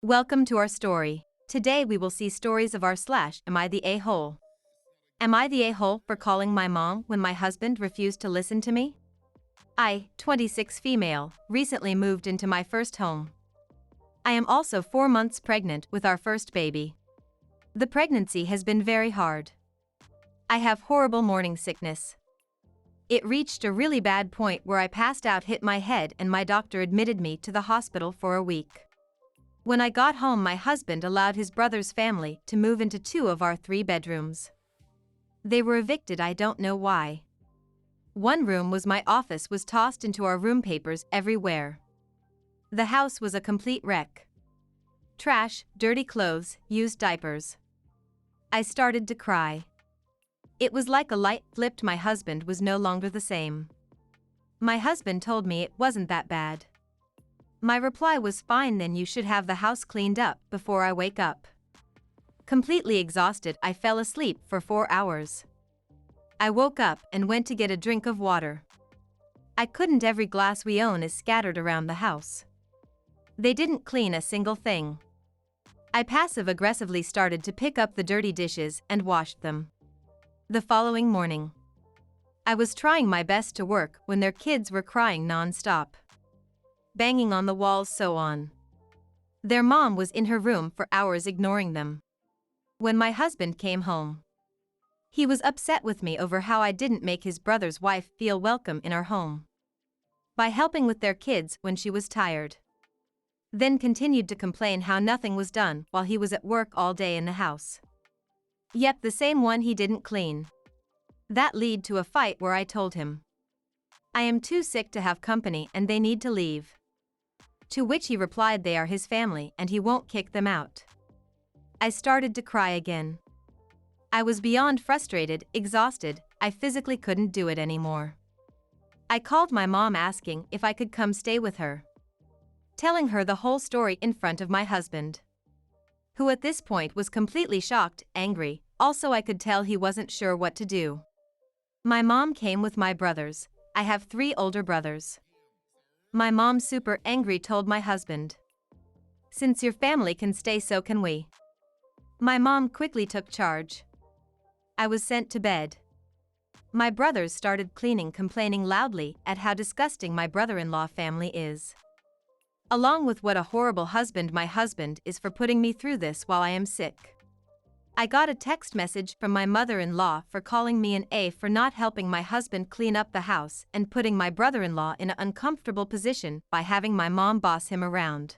Welcome to our story. Today we will see stories of Am I the a-hole? Am I the a-hole for calling my mom when my husband refused to listen to me? I, 26 female, recently moved into my first home. I am also 4 months pregnant with our first baby. The pregnancy has been very hard. I have horrible morning sickness. It reached a really bad point where I passed out, hit my head, and my doctor admitted me to the hospital for a week. When I got home, my husband allowed his brother's family to move into 2 of our 3 bedrooms. They were evicted, I don't know why. One room was my office, was tossed into our room, papers everywhere. The house was a complete wreck. Trash, dirty clothes, used diapers. I started to cry. It was like a light flipped. My husband was no longer the same. My husband told me it wasn't that bad. My reply was, fine, then you should have the house cleaned up before I wake up. Completely exhausted, I fell asleep for 4 hours. I woke up and went to get a drink of water. I couldn't. Every glass we own is scattered around the house. They didn't clean a single thing. I passive-aggressively started to pick up the dirty dishes and washed them. The following morning, I was trying my best to work when their kids were crying non-stop, banging on the walls, so on. Their mom was in her room for hours ignoring them. When my husband came home, he was upset with me over how I didn't make his brother's wife feel welcome in our home by helping with their kids when she was tired. Then continued to complain how nothing was done while he was at work all day in the house. Yep, the same one he didn't clean. That led to a fight where I told him I am too sick to have company and they need to leave. To which he replied they are his family and he won't kick them out. I started to cry again. I was beyond frustrated, exhausted. I physically couldn't do it anymore. I called my mom asking if I could come stay with her, telling her the whole story in front of my husband, who at this point was completely shocked, angry. Also, I could tell he wasn't sure what to do. My mom came with my brothers. I have 3 older brothers. My mom, super angry, told my husband, since your family can stay, so can we. My mom quickly took charge. I was sent to bed. My brothers started cleaning, complaining loudly at how disgusting my brother-in-law family is, along with what a horrible husband my husband is for putting me through this while I am sick. I got a text message from my mother-in-law for calling me an A for not helping my husband clean up the house and putting my brother-in-law in an uncomfortable position by having my mom boss him around.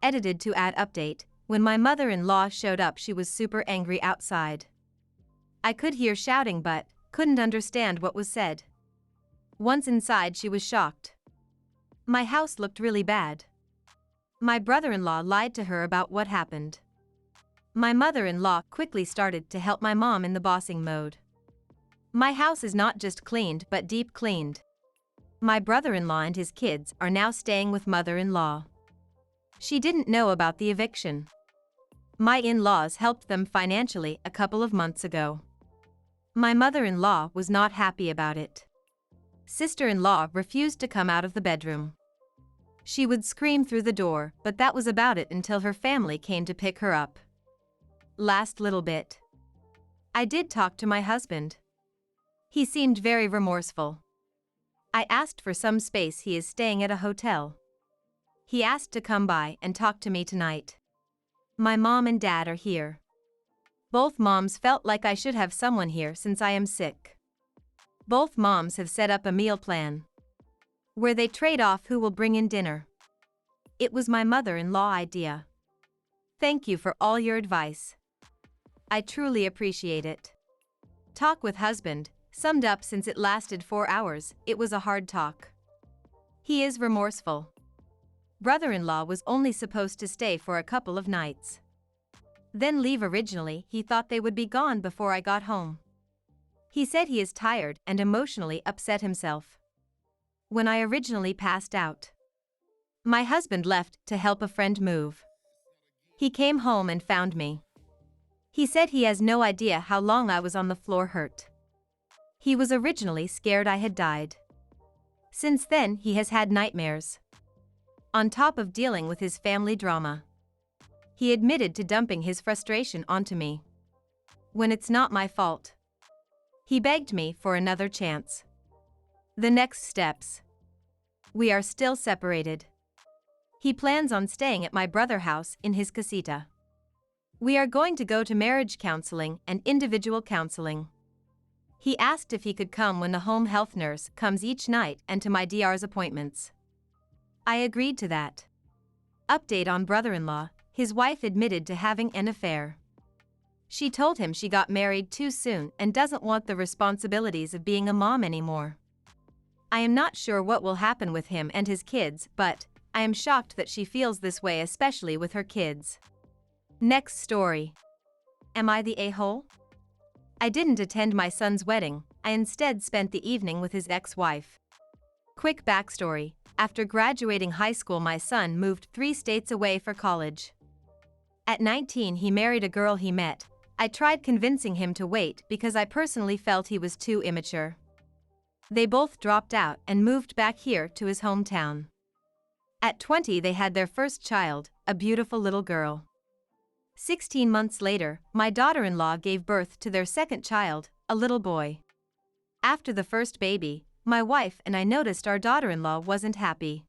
Edited to add update. When my mother-in-law showed up, she was super angry outside. I could hear shouting but couldn't understand what was said. Once inside, she was shocked. My house looked really bad. My brother-in-law lied to her about what happened. My mother-in-law quickly started to help my mom in the bossing mode. My house is not just cleaned but deep cleaned. My brother-in-law and his kids are now staying with mother-in-law. She didn't know about the eviction. My in-laws helped them financially a couple of months ago. My mother-in-law was not happy about it. Sister-in-law refused to come out of the bedroom. She would scream through the door, but that was about it until her family came to pick her up. Last little bit. I did talk to my husband. He seemed very remorseful. I asked for some space. He is staying at a hotel. He asked to come by and talk to me tonight. My mom and dad are here. Both moms felt like I should have someone here since I am sick. Both moms have set up a meal plan where they trade off who will bring in dinner. It was my mother-in-law idea. Thank you for all your advice. I truly appreciate it. Talk with husband, summed up. Since it lasted 4 hours, it was a hard talk. He is remorseful. Brother-in-law was only supposed to stay for a couple of nights, then leave. Originally, he thought they would be gone before I got home. He said he is tired and emotionally upset himself. When I originally passed out, my husband left to help a friend move. He came home and found me. He said he has no idea how long I was on the floor, hurt. He was originally scared I had died. Since then, he has had nightmares, on top of dealing with his family drama. He admitted to dumping his frustration onto me. When it's not my fault. He begged me for another chance. The next steps. We are still separated. He plans on staying at my brother's house in his casita. We are going to go to marriage counseling and individual counseling. He asked if he could come when the home health nurse comes each night and to my DR's appointments. I agreed to that. Update on brother-in-law, his wife admitted to having an affair. She told him she got married too soon and doesn't want the responsibilities of being a mom anymore. I am not sure what will happen with him and his kids, but I am shocked that she feels this way, especially with her kids. Next story. Am I the a-hole? I didn't attend my son's wedding, I instead spent the evening with his ex-wife. Quick backstory. After graduating high school, my son moved 3 states away for college. At 19, he married a girl he met. I tried convincing him to wait because I personally felt he was too immature. They both dropped out and moved back here to his hometown. At 20, they had their first child, a beautiful little girl. 16 months later, my daughter-in-law gave birth to their second child, a little boy. After the first baby, my wife and I noticed our daughter-in-law wasn't happy.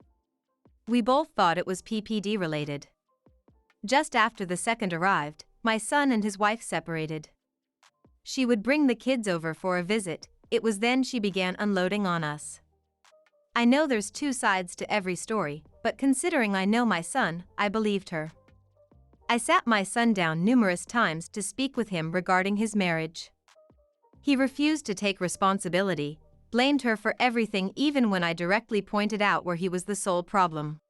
We both thought it was PPD related. Just after the second arrived, my son and his wife separated. She would bring the kids over for a visit. It was then she began unloading on us. I know there's 2 sides to every story, but considering I know my son, I believed her. I sat my son down numerous times to speak with him regarding his marriage. He refused to take responsibility, blamed her for everything even when I directly pointed out where he was the sole problem.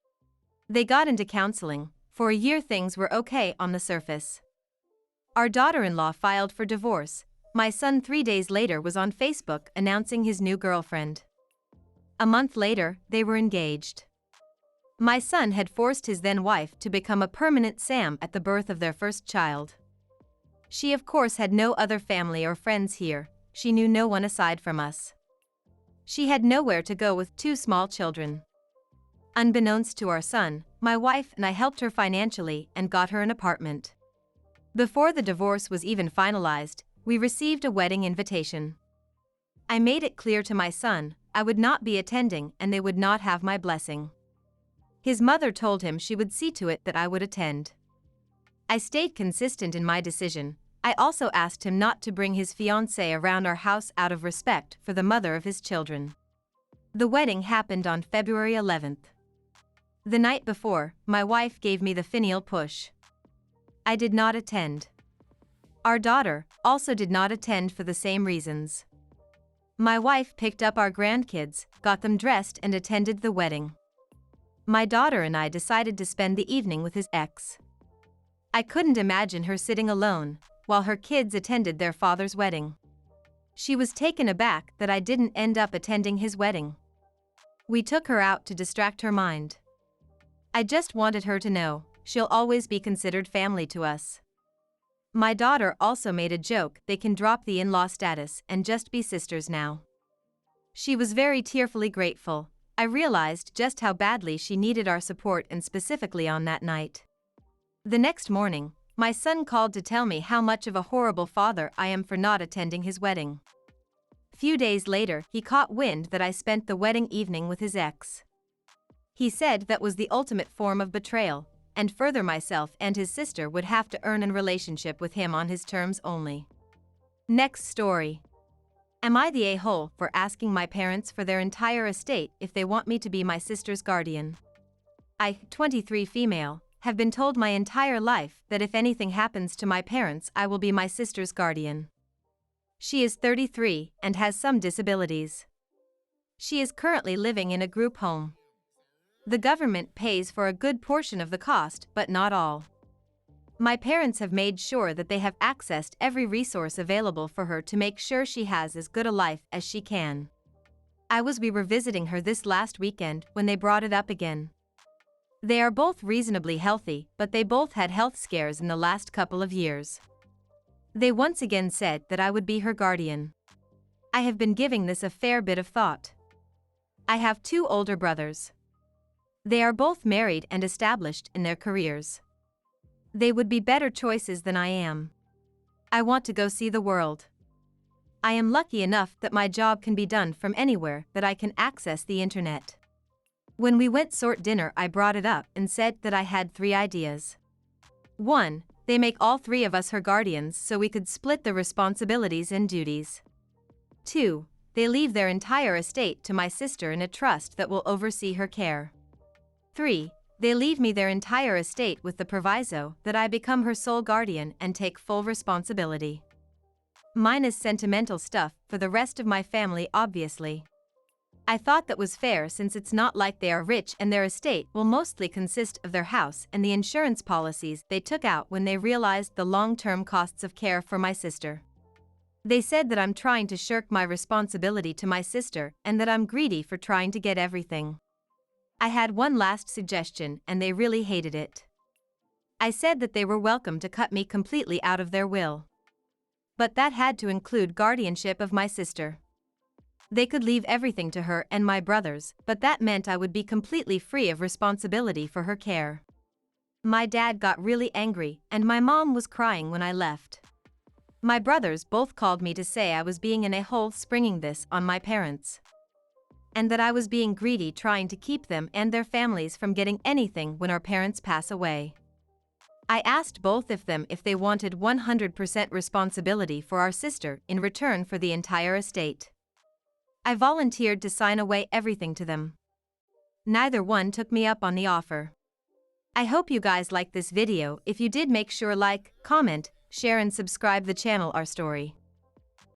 They got into counseling. For a year things were okay on the surface. Our daughter-in-law filed for divorce. My son 3 days later was on Facebook announcing his new girlfriend. A month later, they were engaged. My son had forced his then-wife to become a permanent Sam at the birth of their first child. She of course had no other family or friends here, she knew no one aside from us. She had nowhere to go with 2 small children. Unbeknownst to our son, my wife and I helped her financially and got her an apartment. Before the divorce was even finalized, we received a wedding invitation. I made it clear to my son I would not be attending and they would not have my blessing. His mother told him she would see to it that I would attend. I stayed consistent in my decision. I also asked him not to bring his fiancée around our house out of respect for the mother of his children. The wedding happened on February 11th. The night before, my wife gave me the finial push. I did not attend. Our daughter also did not attend for the same reasons. My wife picked up our grandkids, got them dressed and attended the wedding. My daughter and I decided to spend the evening with his ex. I couldn't imagine her sitting alone while her kids attended their father's wedding. She was taken aback that I didn't end up attending his wedding. We took her out to distract her mind. I just wanted her to know she'll always be considered family to us. My daughter also made a joke they can drop the in-law status and just be sisters now. She was very tearfully grateful. I realized just how badly she needed our support and specifically on that night. The next morning, my son called to tell me how much of a horrible father I am for not attending his wedding. Few days later, he caught wind that I spent the wedding evening with his ex. He said that was the ultimate form of betrayal, and further myself and his sister would have to earn a relationship with him on his terms only. Next story. Am I the a-hole for asking my parents for their entire estate if they want me to be my sister's guardian? I, 23 female, have been told my entire life that if anything happens to my parents I will be my sister's guardian. She is 33 and has some disabilities. She is currently living in a group home. The government pays for a good portion of the cost, but not all. My parents have made sure that they have accessed every resource available for her to make sure she has as good a life as she can. We were visiting her this last weekend when they brought it up again. They are both reasonably healthy, but they both had health scares in the last couple of years. They once again said that I would be her guardian. I have been giving this a fair bit of thought. I have 2 older brothers. They are both married and established in their careers. They would be better choices than I am. I want to go see the world. I am lucky enough that my job can be done from anywhere that I can access the internet. When we went sort dinner, I brought it up and said that I had 3 ideas. 1. They make all 3 of us her guardians so we could split the responsibilities and duties. 2. They leave their entire estate to my sister in a trust that will oversee her care. 3. They leave me their entire estate with the proviso that I become her sole guardian and take full responsibility. Mine is sentimental stuff for the rest of my family, obviously. I thought that was fair since it's not like they are rich and their estate will mostly consist of their house and the insurance policies they took out when they realized the long-term costs of care for my sister. They said that I'm trying to shirk my responsibility to my sister and that I'm greedy for trying to get everything. I had one last suggestion and they really hated it. I said that they were welcome to cut me completely out of their will. But that had to include guardianship of my sister. They could leave everything to her and my brothers, but that meant I would be completely free of responsibility for her care. My dad got really angry, and my mom was crying when I left. My brothers both called me to say I was being an a-hole springing this on my parents. And that I was being greedy trying to keep them and their families from getting anything when our parents pass away. I asked both of them if they wanted 100% responsibility for our sister in return for the entire estate. I volunteered to sign away everything to them. Neither one took me up on the offer. I hope you guys liked this video. If you did, make sure like, comment, share and subscribe the channel Our Story.